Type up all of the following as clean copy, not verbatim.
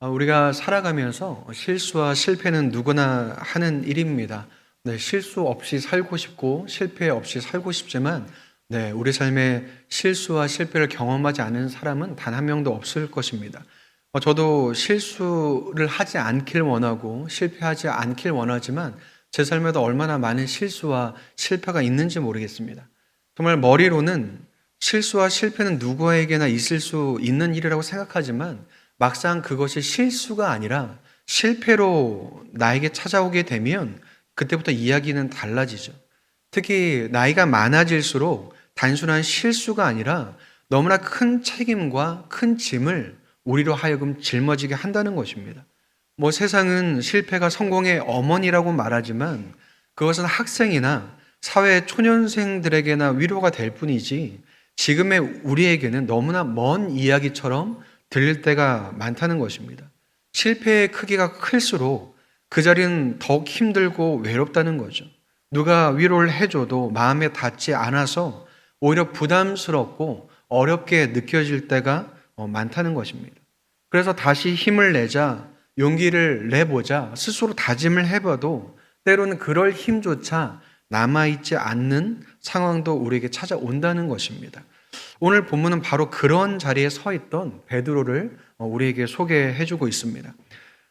우리가 살아가면서 실수와 실패는 누구나 하는 일입니다. 네, 실수 없이 살고 싶고 실패 없이 살고 싶지만 우리 삶에 실수와 실패를 경험하지 않은 사람은 단 한 명도 없을 것입니다. 저도 실수를 하지 않길 원하고 실패하지 않길 원하지만 제 삶에도 얼마나 많은 실수와 실패가 있는지 모르겠습니다. 정말 머리로는 실수와 실패는 누구에게나 있을 수 있는 일이라고 생각하지만 막상 그것이 실수가 아니라 실패로 나에게 찾아오게 되면 그때부터 이야기는 달라지죠. 특히 나이가 많아질수록 단순한 실수가 아니라 너무나 큰 책임과 큰 짐을 우리로 하여금 짊어지게 한다는 것입니다. 세상은 실패가 성공의 어머니라고 말하지만 그것은 학생이나 사회 초년생들에게나 위로가 될 뿐이지 지금의 우리에게는 너무나 먼 이야기처럼 들릴 때가 많다는 것입니다. 실패의 크기가 클수록 그 자리는 더욱 힘들고 외롭다는 거죠. 누가 위로를 해줘도 마음에 닿지 않아서 오히려 부담스럽고 어렵게 느껴질 때가 많다는 것입니다. 그래서 다시 힘을 내자, 용기를 내보자, 스스로 다짐을 해봐도 때로는 그럴 힘조차 남아있지 않는 상황도 우리에게 찾아온다는 것입니다. 오늘 본문은 바로 그런 자리에 서 있던 베드로를 우리에게 소개해주고 있습니다.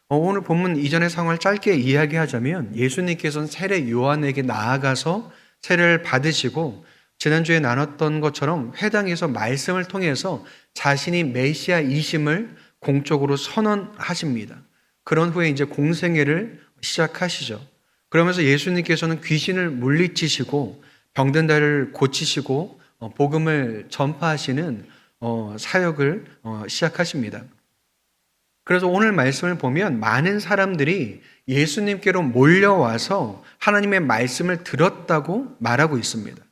오늘 본문 이전의 상황을 짧게 이야기하자면 예수님께서는 세례 요한에게 나아가서 세례를 받으시고 지난주에 나눴던 것처럼 회당에서 말씀을 통해서 자신이 메시아이심을 공적으로 선언하십니다. 그런 후에 이제 공생애를 시작하시죠. 그러면서 예수님께서는 귀신을 물리치시고 병든 자를 고치시고 복음을 전파하시는 사역을 시작하십니다. 그래서 오늘 말씀을 보면 많은 사람들이 예수님께로 몰려와서 하나님의 말씀을 들었다고 말하고 있습니다.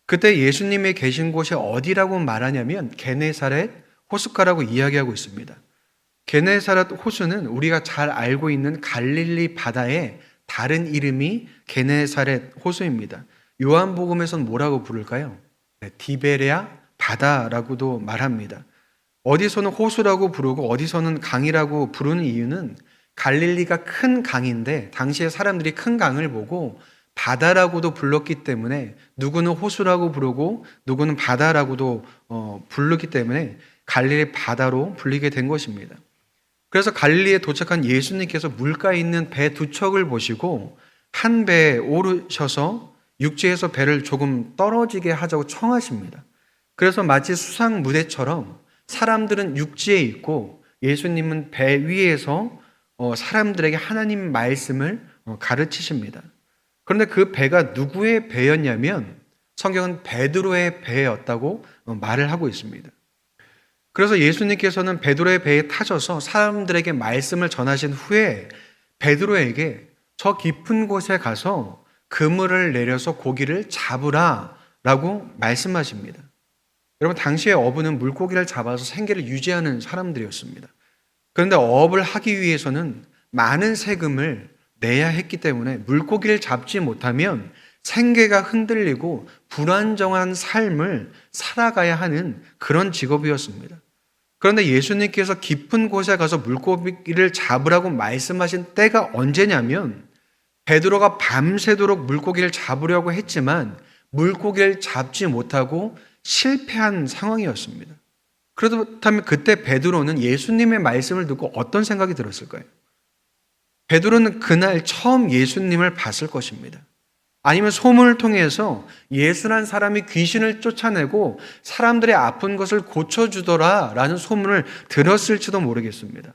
그때 예수님이 계신 곳이 어디라고 말하냐면 게네사렛 호숫가라고 이야기하고 있습니다. 게네사렛 호수는 우리가 잘 알고 있는 갈릴리 바다의 다른 이름이 게네사렛 호수입니다. 요한복음에서는 뭐라고 부를까요? 디베레아 바다라고도 말합니다. 어디서는 호수라고 부르고 어디서는 강이라고 부르는 이유는 갈릴리가 큰 강인데 당시에 사람들이 큰 강을 보고 바다라고도 불렀기 때문에 누구는 호수라고 부르고 누구는 바다라고도 부르기 때문에 갈릴리 바다로 불리게 된 것입니다. 그래서 갈릴리에 도착한 예수님께서 물가에 있는 배 두 척을 보시고 한 배에 오르셔서 육지에서 배를 조금 떨어지게 하자고 청하십니다. 그래서 마치 수상 무대처럼 사람들은 육지에 있고 예수님은 배 위에서 사람들에게 하나님 말씀을 가르치십니다. 그런데 그 배가 누구의 배였냐면 성경은 베드로의 배였다고 말을 하고 있습니다. 그래서 예수님께서는 베드로의 배에 타셔서 사람들에게 말씀을 전하신 후에 베드로에게 저 깊은 곳에 가서 그물을 내려서 고기를 잡으라 라고 말씀하십니다. 여러분, 당시의 어부는 물고기를 잡아서 생계를 유지하는 사람들이었습니다. 그런데 어업을 하기 위해서는 많은 세금을 내야 했기 때문에 물고기를 잡지 못하면 생계가 흔들리고 불안정한 삶을 살아가야 하는 그런 직업이었습니다. 그런데 예수님께서 깊은 곳에 가서 물고기를 잡으라고 말씀하신 때가 언제냐면 베드로가 밤새도록 물고기를 잡으려고 했지만 물고기를 잡지 못하고 실패한 상황이었습니다. 그렇다면 그때 베드로는 예수님의 말씀을 듣고 어떤 생각이 들었을까요? 베드로는 그날 처음 예수님을 봤을 것입니다. 아니면 소문을 통해서 예수란 사람이 귀신을 쫓아내고 사람들의 아픈 것을 고쳐주더라 라는 소문을 들었을지도 모르겠습니다.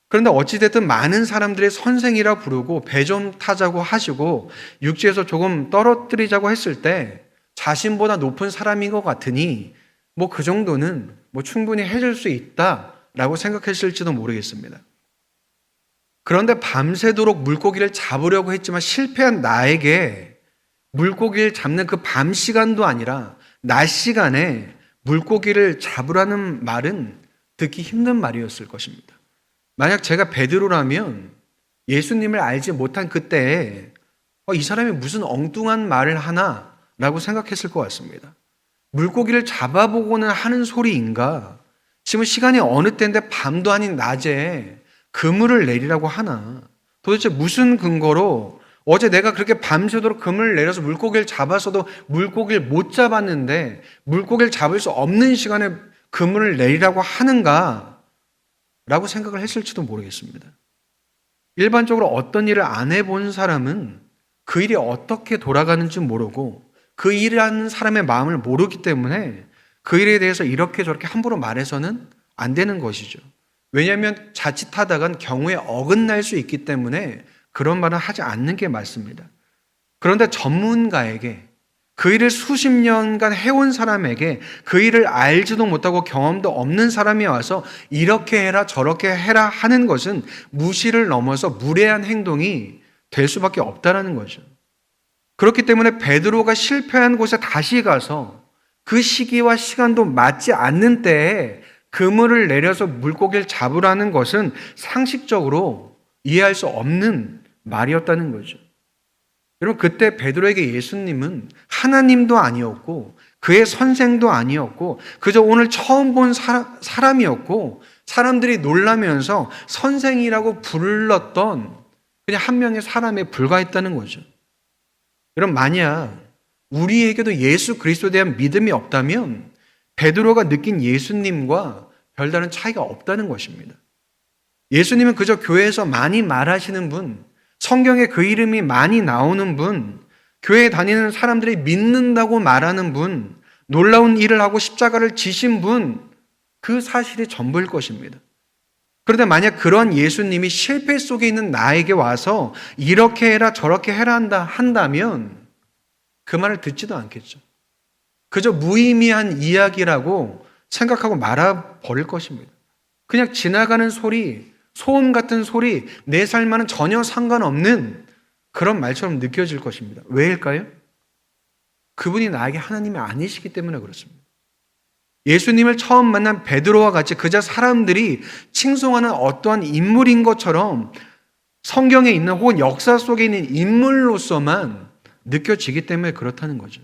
그런데 어찌됐든 많은 사람들이 선생이라 부르고 배 좀 타자고 하시고 육지에서 조금 떨어뜨리자고 했을 때 자신보다 높은 사람인 것 같으니 그 정도는 충분히 해줄 수 있다라고 생각했을지도 모르겠습니다. 그런데 밤새도록 물고기를 잡으려고 했지만 실패한 나에게 물고기를 잡는 그 밤 시간도 아니라 낮 시간에 물고기를 잡으라는 말은 듣기 힘든 말이었을 것입니다. 만약 제가 베드로라면 예수님을 알지 못한 그때에 이 사람이 무슨 엉뚱한 말을 하나 라고 생각했을 것 같습니다. 물고기를 잡아보고는 하는 소리인가? 지금 시간이 어느 때인데 밤도 아닌 낮에 그물을 내리라고 하나? 도대체 무슨 근거로 어제 내가 그렇게 밤새도록 그물을 내려서 물고기를 잡았어도 물고기를 못 잡았는데 물고기를 잡을 수 없는 시간에 그물을 내리라고 하는가? 라고 생각을 했을지도 모르겠습니다. 일반적으로 어떤 일을 안 해본 사람은 그 일이 어떻게 돌아가는지 모르고 그 일을 하는 사람의 마음을 모르기 때문에 그 일에 대해서 이렇게 저렇게 함부로 말해서는 안 되는 것이죠. 왜냐하면 자칫하다간 경우에 어긋날 수 있기 때문에 그런 말은 하지 않는 게 맞습니다. 그런데 전문가에게 그 일을 수십 년간 해온 사람에게 그 일을 알지도 못하고 경험도 없는 사람이 와서 이렇게 해라 저렇게 해라 하는 것은 무시를 넘어서 무례한 행동이 될 수밖에 없다라는 거죠. 그렇기 때문에 베드로가 실패한 곳에 다시 가서 그 시기와 시간도 맞지 않는 때에 그물을 내려서 물고기를 잡으라는 것은 상식적으로 이해할 수 없는 말이었다는 거죠. 여러분, 그때 베드로에게 예수님은 하나님도 아니었고 그의 선생도 아니었고 그저 오늘 처음 본 사람이었고 사람들이 놀라면서 선생이라고 불렀던 그냥 한 명의 사람에 불과했다는 거죠. 여러분, 만약 우리에게도 예수 그리스도에 대한 믿음이 없다면 베드로가 느낀 예수님과 별다른 차이가 없다는 것입니다. 예수님은 그저 교회에서 많이 말하시는 분, 성경에 그 이름이 많이 나오는 분, 교회에 다니는 사람들이 믿는다고 말하는 분, 놀라운 일을 하고 십자가를 지신 분, 그 사실이 전부일 것입니다. 그런데 만약 그런 예수님이 실패 속에 있는 나에게 와서 이렇게 해라 저렇게 해라 한다면 그 말을 듣지도 않겠죠. 그저 무의미한 이야기라고 생각하고 말아버릴 것입니다. 그냥 지나가는 소리, 소음 같은 소리, 내 삶과는 전혀 상관없는 그런 말처럼 느껴질 것입니다. 왜일까요? 그분이 나에게 하나님이 아니시기 때문에 그렇습니다. 예수님을 처음 만난 베드로와 같이 그저 사람들이 칭송하는 어떠한 인물인 것처럼 성경에 있는 혹은 역사 속에 있는 인물로서만 느껴지기 때문에 그렇다는 거죠.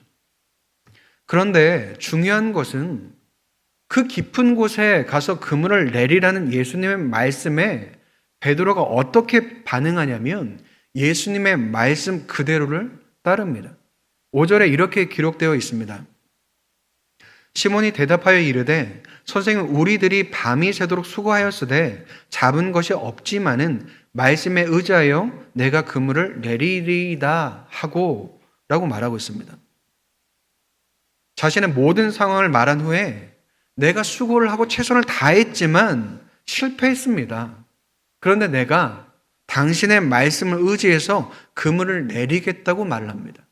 그런데 중요한 것은 그 깊은 곳에 가서 그물을 내리라는 예수님의 말씀에 베드로가 어떻게 반응하냐면 예수님의 말씀 그대로를 따릅니다. 5절에 이렇게 기록되어 있습니다. 시몬이 대답하여 이르되 선생님 우리들이 밤이 새도록 수고하였으되 잡은 것이 없지만은 말씀에 의지하여 내가 그물을 내리리이다 하고 라고 말하고 있습니다. 자신의 모든 상황을 말한 후에 내가 수고를 하고 최선을 다했지만 실패했습니다. 그런데 내가 당신의 말씀을 의지해서 그물을 내리겠다고 말을 합니다.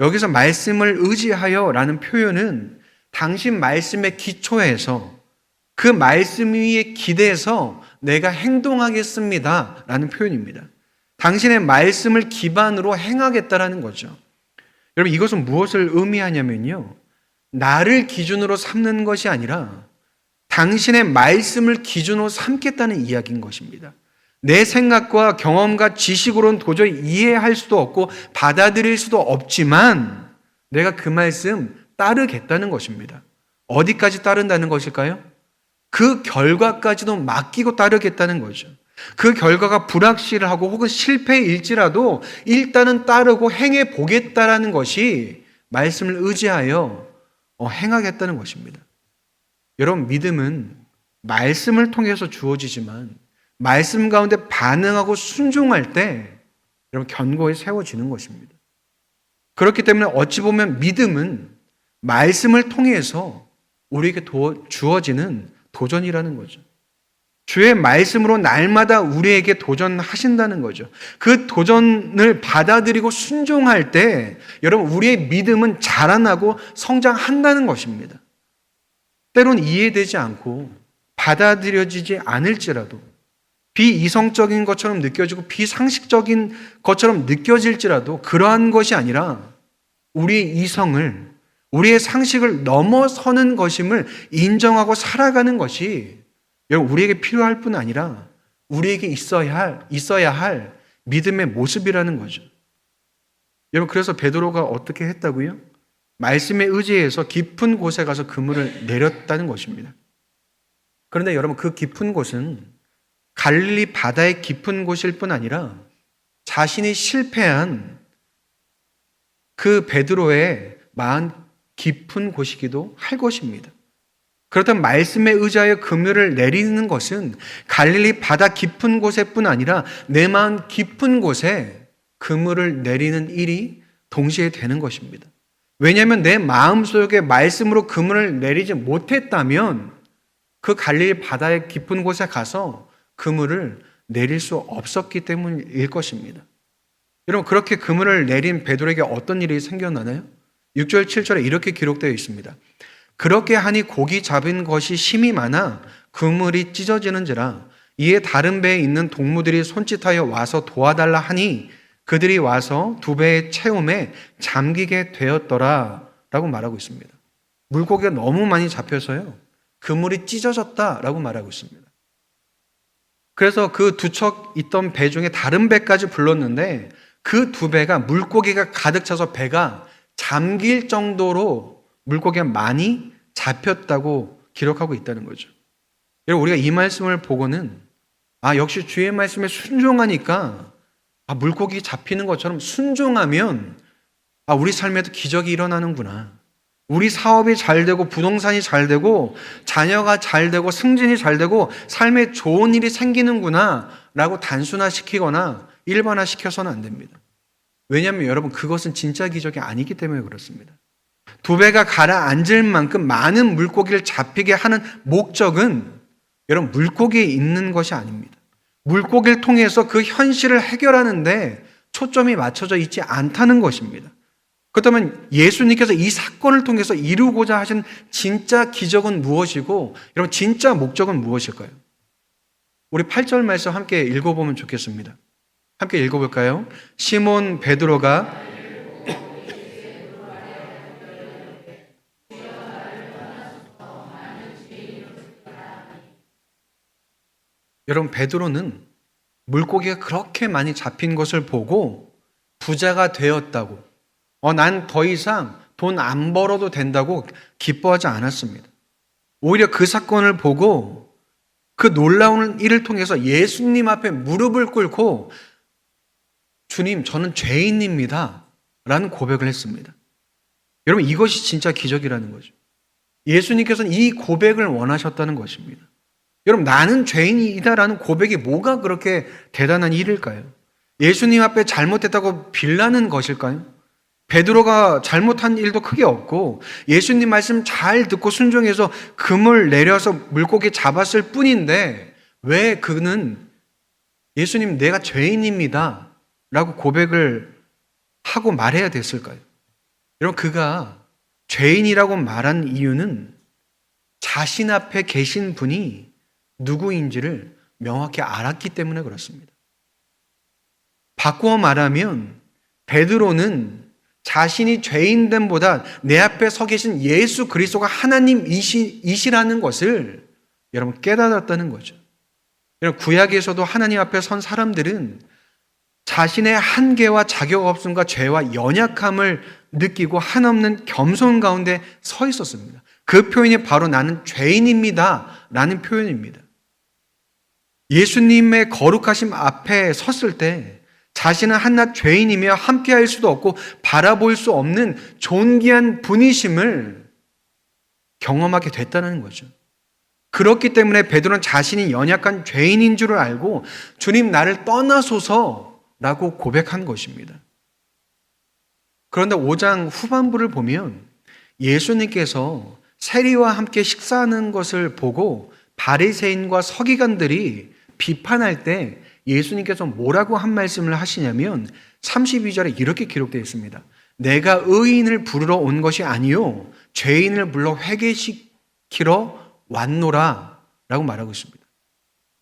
여기서 말씀을 의지하여 라는 표현은 당신 말씀의 기초에서 그 말씀 위에 기대서 내가 행동하겠습니다 라는 표현입니다. 당신의 말씀을 기반으로 행하겠다라는 거죠. 여러분, 이것은 무엇을 의미하냐면요, 나를 기준으로 삼는 것이 아니라 당신의 말씀을 기준으로 삼겠다는 이야기인 것입니다. 내 생각과 경험과 지식으로는 도저히 이해할 수도 없고 받아들일 수도 없지만 내가 그 말씀 따르겠다는 것입니다. 어디까지 따른다는 것일까요? 그 결과까지도 맡기고 따르겠다는 거죠. 그 결과가 불확실하고 혹은 실패일지라도 일단은 따르고 행해 보겠다라는 것이 말씀을 의지하여 행하겠다는 것입니다. 여러분, 믿음은 말씀을 통해서 주어지지만 말씀 가운데 반응하고 순종할 때 여러분 견고히 세워지는 것입니다. 그렇기 때문에 어찌 보면 믿음은 말씀을 통해서 우리에게 주어지는 도전이라는 거죠. 주의 말씀으로 날마다 우리에게 도전하신다는 거죠. 그 도전을 받아들이고 순종할 때 여러분 우리의 믿음은 자라나고 성장한다는 것입니다. 때론 이해되지 않고 받아들여지지 않을지라도 비이성적인 것처럼 느껴지고 비상식적인 것처럼 느껴질지라도 그러한 것이 아니라 우리의 이성을, 우리의 상식을 넘어서는 것임을 인정하고 살아가는 것이 여러분 우리에게 필요할 뿐 아니라 우리에게 있어야 할 믿음의 모습이라는 거죠. 여러분, 그래서 베드로가 어떻게 했다고요? 말씀에 의지해서 깊은 곳에 가서 그물을 내렸다는 것입니다. 그런데 여러분, 그 깊은 곳은 갈릴리 바다의 깊은 곳일 뿐 아니라 자신이 실패한 그 베드로의 마음 깊은 곳이기도 할 것입니다. 그렇다면 말씀에 의지하여 그물을 내리는 것은 갈릴리 바다 깊은 곳에뿐 아니라 내 마음 깊은 곳에 그물을 내리는 일이 동시에 되는 것입니다. 왜냐하면 내 마음속에 말씀으로 그물을 내리지 못했다면 그 갈릴리 바다의 깊은 곳에 가서 그물을 내릴 수 없었기 때문일 것입니다. 여러분, 그렇게 그물을 내린 베드로에게 어떤 일이 생겨나나요? 6절 7절에 이렇게 기록되어 있습니다. 그렇게 하니 고기 잡은 것이 심히 많아 그물이 찢어지는지라 이에 다른 배에 있는 동무들이 손짓하여 와서 도와달라 하니 그들이 와서 두 배의 채움에 잠기게 되었더라 라고 말하고 있습니다. 물고기가 너무 많이 잡혀서요, 그물이 찢어졌다라고 말하고 있습니다. 그래서 그 두 척 있던 배 중에 다른 배까지 불렀는데 그 두 배가 물고기가 가득 차서 배가 잠길 정도로 물고기가 많이 잡혔다고 기록하고 있다는 거죠. 여러분, 우리가 이 말씀을 보고는 역시 주의 말씀에 순종하니까 물고기 잡히는 것처럼 순종하면 우리 삶에도 기적이 일어나는구나. 우리 사업이 잘 되고 부동산이 잘 되고 자녀가 잘 되고 승진이 잘 되고 삶에 좋은 일이 생기는구나 라고 단순화시키거나 일반화시켜서는 안 됩니다. 왜냐하면 여러분, 그것은 진짜 기적이 아니기 때문에 그렇습니다. 두 배가 가라앉을 만큼 많은 물고기를 잡히게 하는 목적은 여러분, 물고기에 있는 것이 아닙니다. 물고기를 통해서 그 현실을 해결하는데 초점이 맞춰져 있지 않다는 것입니다. 그렇다면 예수님께서 이 사건을 통해서 이루고자 하신 진짜 기적은 무엇이고 여러분, 진짜 목적은 무엇일까요? 우리 8절 말씀 함께 읽어보면 좋겠습니다. 함께 읽어볼까요? 시몬 베드로가 여러분, 베드로는 물고기가 그렇게 많이 잡힌 것을 보고 부자가 되었다고, 난 더 이상 돈 안 벌어도 된다고 기뻐하지 않았습니다. 오히려 그 사건을 보고 그 놀라운 일을 통해서 예수님 앞에 무릎을 꿇고 주님, 저는 죄인입니다 라는 고백을 했습니다. 여러분, 이것이 진짜 기적이라는 거죠. 예수님께서는 이 고백을 원하셨다는 것입니다. 여러분, 나는 죄인이다라는 고백이 뭐가 그렇게 대단한 일일까요? 예수님 앞에 잘못했다고 빌라는 것일까요? 베드로가 잘못한 일도 크게 없고 예수님 말씀 잘 듣고 순종해서 금을 내려서 물고기 잡았을 뿐인데 왜 그는 예수님, 내가 죄인입니다 라고 고백을 하고 말해야 됐을까요? 여러분, 그가 죄인이라고 말한 이유는 자신 앞에 계신 분이 누구인지를 명확히 알았기 때문에 그렇습니다. 바꾸어 말하면 베드로는 자신이 죄인됨보다 내 앞에 서 계신 예수 그리스도가 하나님이시라는 것을 여러분 깨달았다는 거죠. 여러분, 구약에서도 하나님 앞에 선 사람들은 자신의 한계와 자격 없음과 죄와 연약함을 느끼고 한없는 겸손 가운데 서 있었습니다. 그 표현이 바로 나는 죄인입니다 라는 표현입니다. 예수님의 거룩하심 앞에 섰을 때 자신은 한낱 죄인이며 함께할 수도 없고 바라볼 수 없는 존귀한 분이심을 경험하게 됐다는 거죠. 그렇기 때문에 베드로는 자신이 연약한 죄인인 줄을 알고 주님, 나를 떠나소서라고 고백한 것입니다. 그런데 5장 후반부를 보면 예수님께서 세리와 함께 식사하는 것을 보고 바리새인과 서기관들이 비판할 때 예수님께서 뭐라고 한 말씀을 하시냐면 32절에 이렇게 기록되어 있습니다. 내가 의인을 부르러 온 것이 아니요 죄인을 불러 회개시키러 왔노라 라고 말하고 있습니다.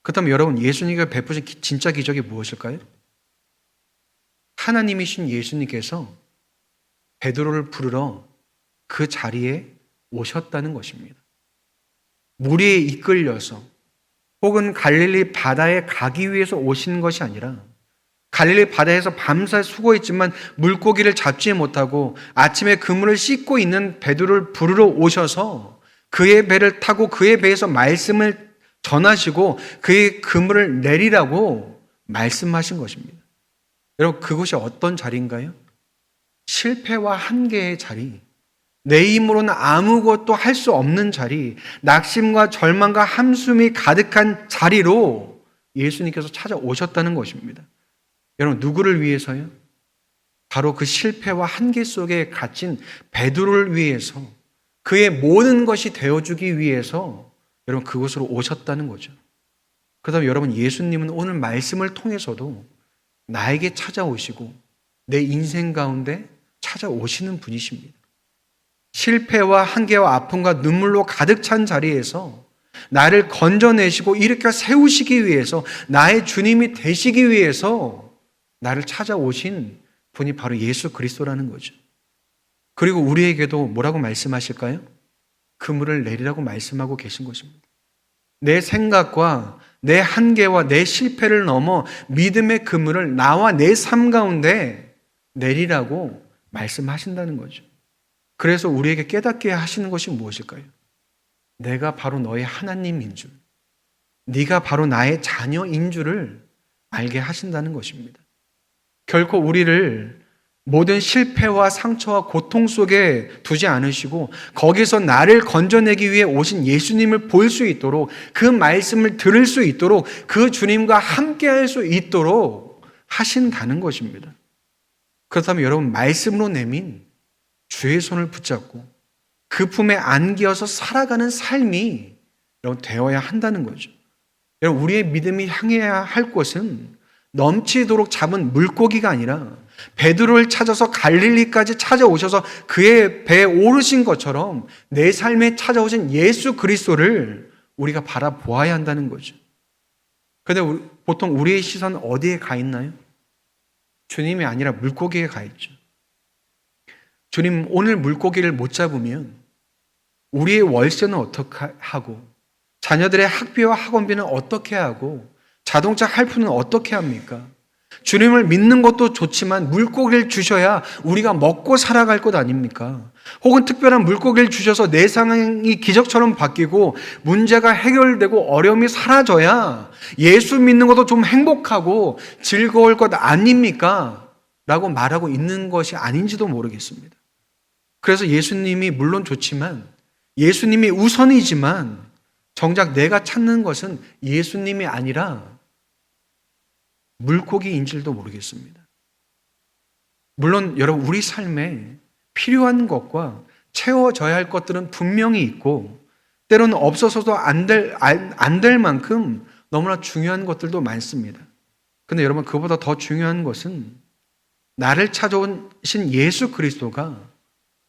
그렇다면 여러분, 예수님께서 베푸신 진짜 기적이 무엇일까요? 하나님이신 예수님께서 베드로를 부르러 그 자리에 오셨다는 것입니다. 물에 이끌려서 혹은 갈릴리 바다에 가기 위해서 오신 것이 아니라 갈릴리 바다에서 밤새 수고했지만 물고기를 잡지 못하고 아침에 그물을 씻고 있는 베드로를 부르러 오셔서 그의 배를 타고 그의 배에서 말씀을 전하시고 그의 그물을 내리라고 말씀하신 것입니다. 여러분, 그곳이 어떤 자리인가요? 실패와 한계의 자리, 내 힘으로는 아무것도 할 수 없는 자리, 낙심과 절망과 한숨이 가득한 자리로 예수님께서 찾아오셨다는 것입니다. 여러분, 누구를 위해서요? 바로 그 실패와 한계 속에 갇힌 베드로를 위해서, 그의 모든 것이 되어주기 위해서 여러분 그곳으로 오셨다는 거죠. 그다음에 여러분, 예수님은 오늘 말씀을 통해서도 나에게 찾아오시고 내 인생 가운데 찾아오시는 분이십니다. 실패와 한계와 아픔과 눈물로 가득 찬 자리에서 나를 건져내시고 일으켜 세우시기 위해서, 나의 주님이 되시기 위해서 나를 찾아오신 분이 바로 예수 그리스도라는 거죠. 그리고 우리에게도 뭐라고 말씀하실까요? 그물을 내리라고 말씀하고 계신 것입니다. 내 생각과 내 한계와 내 실패를 넘어 믿음의 그물을 나와 내 삶 가운데 내리라고 말씀하신다는 거죠. 그래서 우리에게 깨닫게 하시는 것이 무엇일까요? 내가 바로 너의 하나님인 줄, 네가 바로 나의 자녀인 줄을 알게 하신다는 것입니다. 결코 우리를 모든 실패와 상처와 고통 속에 두지 않으시고 거기서 나를 건져내기 위해 오신 예수님을 볼 수 있도록, 그 말씀을 들을 수 있도록, 그 주님과 함께 할 수 있도록 하신다는 것입니다. 그렇다면 여러분, 말씀으로 내민 주의 손을 붙잡고 그 품에 안기어서 살아가는 삶이 여러분 되어야 한다는 거죠. 여러분, 우리의 믿음이 향해야 할 곳은 넘치도록 잡은 물고기가 아니라 베드로를 찾아서 갈릴리까지 찾아오셔서 그의 배에 오르신 것처럼 내 삶에 찾아오신 예수 그리스도를 우리가 바라보아야 한다는 거죠. 그런데 보통 우리의 시선은 어디에 가 있나요? 주님이 아니라 물고기에 가 있죠. 주님, 오늘 물고기를 못 잡으면 우리의 월세는 어떻게 하고, 자녀들의 학비와 학원비는 어떻게 하고, 자동차 할부는 어떻게 합니까? 주님을 믿는 것도 좋지만 물고기를 주셔야 우리가 먹고 살아갈 것 아닙니까? 혹은 특별한 물고기를 주셔서 내 상황이 기적처럼 바뀌고 문제가 해결되고 어려움이 사라져야 예수 믿는 것도 좀 행복하고 즐거울 것 아닙니까? 라고 말하고 있는 것이 아닌지도 모르겠습니다. 그래서 예수님이 물론 좋지만, 예수님이 우선이지만 정작 내가 찾는 것은 예수님이 아니라 물고기인 줄도 모르겠습니다. 물론 여러분, 우리 삶에 필요한 것과 채워져야 할 것들은 분명히 있고 때로는 없어서도 안 될 만큼 너무나 중요한 것들도 많습니다. 그런데 여러분, 그보다 더 중요한 것은 나를 찾아오신 예수 그리스도가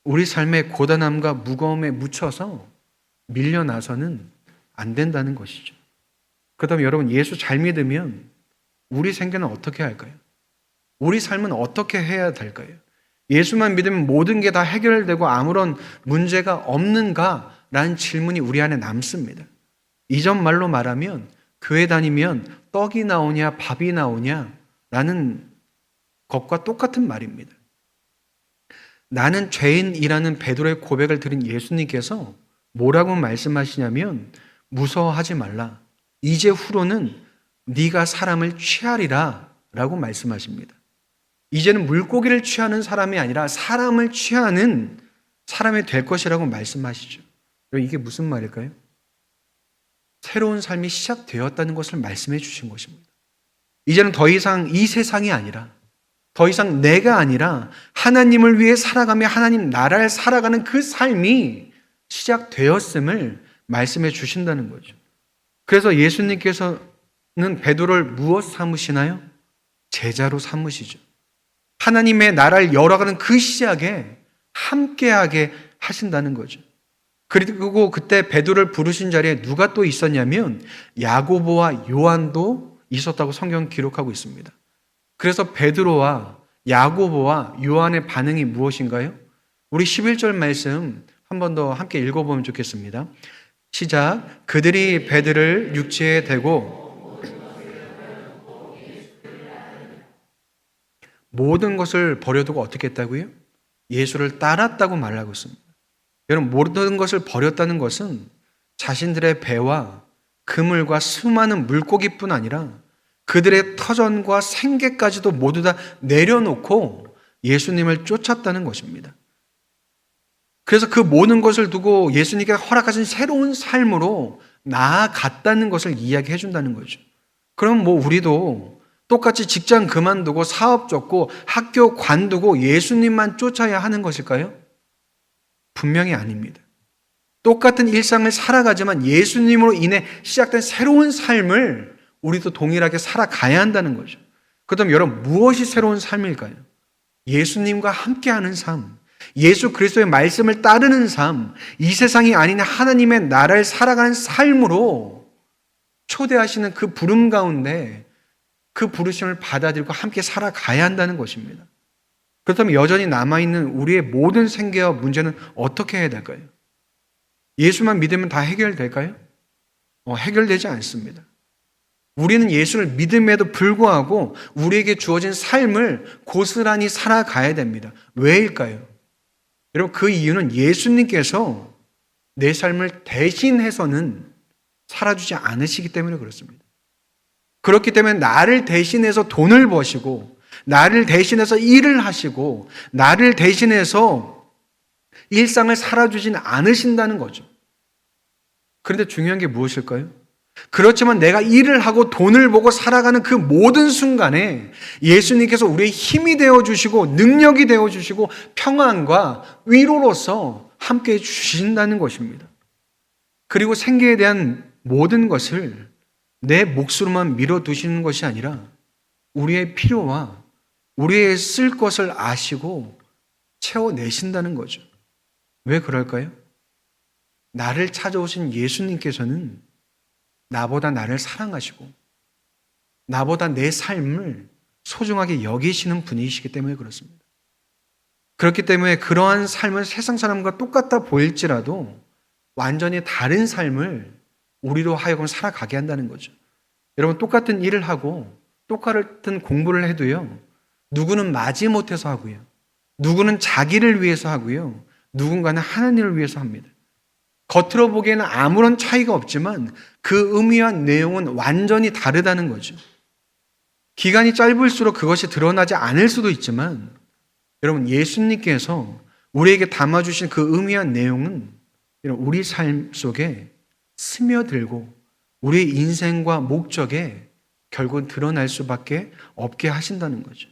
우리 삶의 고단함과 무거움에 묻혀서 밀려나서는 안 된다는 것이죠. 그다음에 여러분, 예수 잘 믿으면 우리 생계는 어떻게 할까요? 우리 삶은 어떻게 해야 될까요? 예수만 믿으면 모든 게 다 해결되고 아무런 문제가 없는가라는 질문이 우리 안에 남습니다. 이전 말로 말하면 교회 다니면 떡이 나오냐 밥이 나오냐라는 것과 똑같은 말입니다. 나는 죄인이라는 베드로의 고백을 들은 예수님께서 뭐라고 말씀하시냐면, 무서워하지 말라. 이제 후로는 네가 사람을 취하리라 라고 말씀하십니다. 이제는 물고기를 취하는 사람이 아니라 사람을 취하는 사람이 될 것이라고 말씀하시죠. 이게 무슨 말일까요? 새로운 삶이 시작되었다는 것을 말씀해 주신 것입니다. 이제는 더 이상 이 세상이 아니라, 더 이상 내가 아니라 하나님을 위해 살아가며 하나님 나라를 살아가는 그 삶이 시작되었음을 말씀해 주신다는 거죠. 그래서 예수님께서는 베드로를 무엇 삼으시나요? 제자로 삼으시죠. 하나님의 나라를 열어가는 그 시작에 함께하게 하신다는 거죠. 그리고 그때 베드로를 부르신 자리에 누가 또 있었냐면 야고보와 요한도 있었다고 성경 기록하고 있습니다. 그래서 베드로와 야고보와 요한의 반응이 무엇인가요? 우리 11절 말씀 한 번 더 함께 읽어보면 좋겠습니다. 시작. 그들이 베드로를 육지에 대고 모든 것을 버려두고 어떻게 했다고요? 예수를 따랐다고 말하고 있습니다. 여러분, 모든 것을 버렸다는 것은 자신들의 배와 그물과 수많은 물고기뿐 아니라 그들의 터전과 생계까지도 모두 다 내려놓고 예수님을 쫓았다는 것입니다. 그래서 그 모든 것을 두고 예수님께 허락하신 새로운 삶으로 나아갔다는 것을 이야기해 준다는 거죠. 그럼 뭐 우리도 똑같이 직장 그만두고 사업 접고 학교 관두고 예수님만 쫓아야 하는 것일까요? 분명히 아닙니다. 똑같은 일상을 살아가지만 예수님으로 인해 시작된 새로운 삶을 우리도 동일하게 살아가야 한다는 거죠. 그렇다면 여러분, 무엇이 새로운 삶일까요? 예수님과 함께하는 삶, 예수 그리스도의 말씀을 따르는 삶, 이 세상이 아닌 하나님의 나라를 살아가는 삶으로 초대하시는 그 부름 가운데 그 부르심을 받아들이고 함께 살아가야 한다는 것입니다. 그렇다면 여전히 남아있는 우리의 모든 생계와 문제는 어떻게 해야 될까요? 예수만 믿으면 다 해결될까요? 해결되지 않습니다. 우리는 예수를 믿음에도 불구하고 우리에게 주어진 삶을 고스란히 살아가야 됩니다. 왜일까요? 여러분, 그 이유는 예수님께서 내 삶을 대신해서는 살아주지 않으시기 때문에 그렇습니다. 그렇기 때문에 나를 대신해서 돈을 버시고, 나를 대신해서 일을 하시고, 나를 대신해서 일상을 살아주진 않으신다는 거죠. 그런데 중요한 게 무엇일까요? 그렇지만 내가 일을 하고 돈을 보고 살아가는 그 모든 순간에 예수님께서 우리의 힘이 되어주시고 능력이 되어주시고 평안과 위로로서 함께 해주신다는 것입니다. 그리고 생계에 대한 모든 것을 내 몫으로만 밀어두시는 것이 아니라 우리의 필요와 우리의 쓸 것을 아시고 채워내신다는 거죠. 왜 그럴까요? 나를 찾아오신 예수님께서는 나보다 나를 사랑하시고 나보다 내 삶을 소중하게 여기시는 분이시기 때문에 그렇습니다. 그렇기 때문에 그러한 삶은 세상 사람과 똑같아 보일지라도 완전히 다른 삶을 우리로 하여금 살아가게 한다는 거죠. 여러분, 똑같은 일을 하고 똑같은 공부를 해도요, 누구는 마지못해서 하고요, 누구는 자기를 위해서 하고요, 누군가는 하나님을 위해서 합니다. 겉으로 보기에는 아무런 차이가 없지만 그 의미와 내용은 완전히 다르다는 거죠. 기간이 짧을수록 그것이 드러나지 않을 수도 있지만 여러분, 예수님께서 우리에게 담아주신 그 의미와 내용은 우리 삶 속에 스며들고 우리의 인생과 목적에 결국 드러날 수밖에 없게 하신다는 거죠.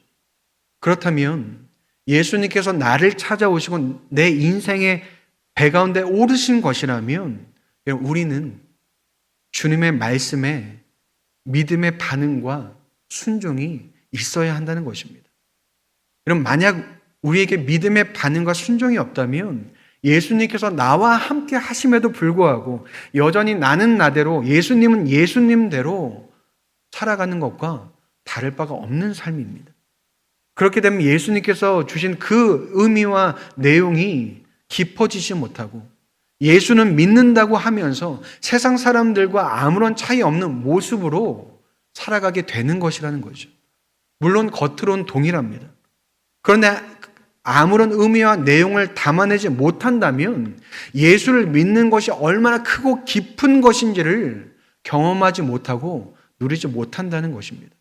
그렇다면 예수님께서 나를 찾아오시고 내 인생의 배 가운데 오르신 것이라면 우리는 주님의 말씀에 믿음의 반응과 순종이 있어야 한다는 것입니다. 여러분, 만약 우리에게 믿음의 반응과 순종이 없다면 예수님께서 나와 함께 하심에도 불구하고 여전히 나는 나대로 예수님은 예수님대로 살아가는 것과 다를 바가 없는 삶입니다. 그렇게 되면 예수님께서 주신 그 의미와 내용이 깊어지지 못하고 예수는 믿는다고 하면서 세상 사람들과 아무런 차이 없는 모습으로 살아가게 되는 것이라는 거죠. 물론 겉으로는 동일합니다. 그런데 아무런 의미와 내용을 담아내지 못한다면 예수를 믿는 것이 얼마나 크고 깊은 것인지를 경험하지 못하고 누리지 못한다는 것입니다.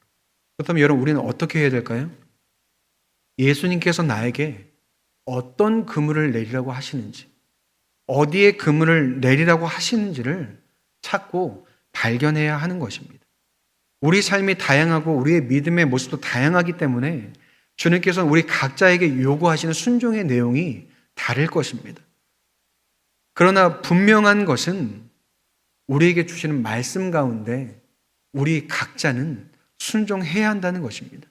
그렇다면 여러분, 우리는 어떻게 해야 될까요? 예수님께서 나에게 어떤 그물을 내리라고 하시는지, 어디에 그물을 내리라고 하시는지를 찾고 발견해야 하는 것입니다. 우리 삶이 다양하고 우리의 믿음의 모습도 다양하기 때문에 주님께서는 우리 각자에게 요구하시는 순종의 내용이 다를 것입니다. 그러나 분명한 것은 우리에게 주시는 말씀 가운데 우리 각자는 순종해야 한다는 것입니다.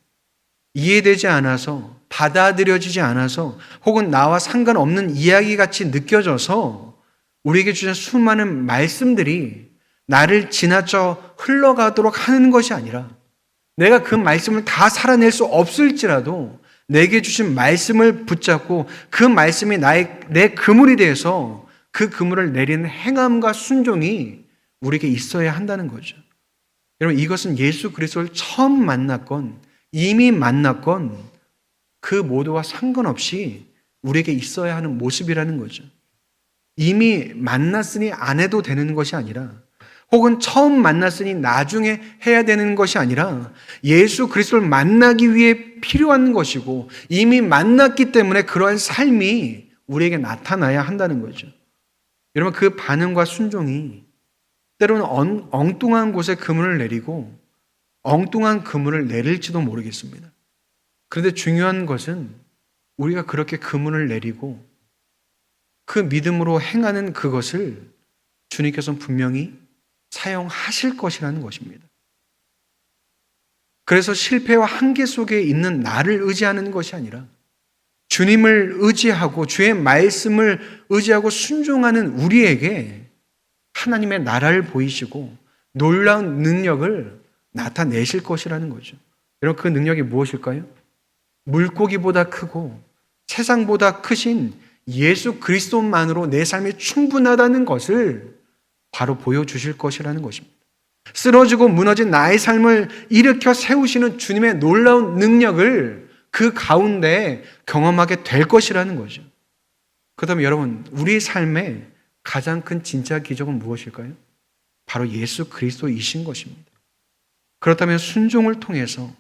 이해되지 않아서, 받아들여지지 않아서, 혹은 나와 상관없는 이야기 같이 느껴져서 우리에게 주신 수많은 말씀들이 나를 지나쳐 흘러가도록 하는 것이 아니라 내가 그 말씀을 다 살아낼 수 없을지라도 내게 주신 말씀을 붙잡고 그 말씀이 내 그물이 되어서 그 그물을 내리는 행함과 순종이 우리에게 있어야 한다는 거죠. 여러분, 이것은 예수 그리스도를 처음 만났건 이미 만났건 그 모두와 상관없이 우리에게 있어야 하는 모습이라는 거죠. 이미 만났으니 안 해도 되는 것이 아니라 혹은 처음 만났으니 나중에 해야 되는 것이 아니라 예수 그리스도를 만나기 위해 필요한 것이고 이미 만났기 때문에 그러한 삶이 우리에게 나타나야 한다는 거죠. 여러분, 그 반응과 순종이 때로는 엉뚱한 곳에 그물을 내리고 엉뚱한 그물을 내릴지도 모르겠습니다. 그런데 중요한 것은 우리가 그렇게 그물을 내리고 그 믿음으로 행하는 그것을 주님께서는 분명히 사용하실 것이라는 것입니다. 그래서 실패와 한계 속에 있는 나를 의지하는 것이 아니라 주님을 의지하고 주의 말씀을 의지하고 순종하는 우리에게 하나님의 나라를 보이시고 놀라운 능력을 나타내실 것이라는 거죠. 여러분, 그 능력이 무엇일까요? 물고기보다 크고 세상보다 크신 예수 그리스도만으로 내 삶이 충분하다는 것을 바로 보여주실 것이라는 것입니다. 쓰러지고 무너진 나의 삶을 일으켜 세우시는 주님의 놀라운 능력을 그 가운데 경험하게 될 것이라는 거죠. 그렇다면 여러분, 우리 삶의 가장 큰 진짜 기적은 무엇일까요? 바로 예수 그리스도이신 것입니다. 그렇다면 순종을 통해서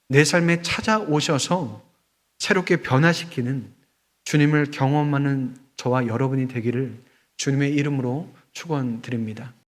내 삶에 찾아오셔서 새롭게 변화시키는 주님을 경험하는 저와 여러분이 되기를 주님의 이름으로 축원드립니다.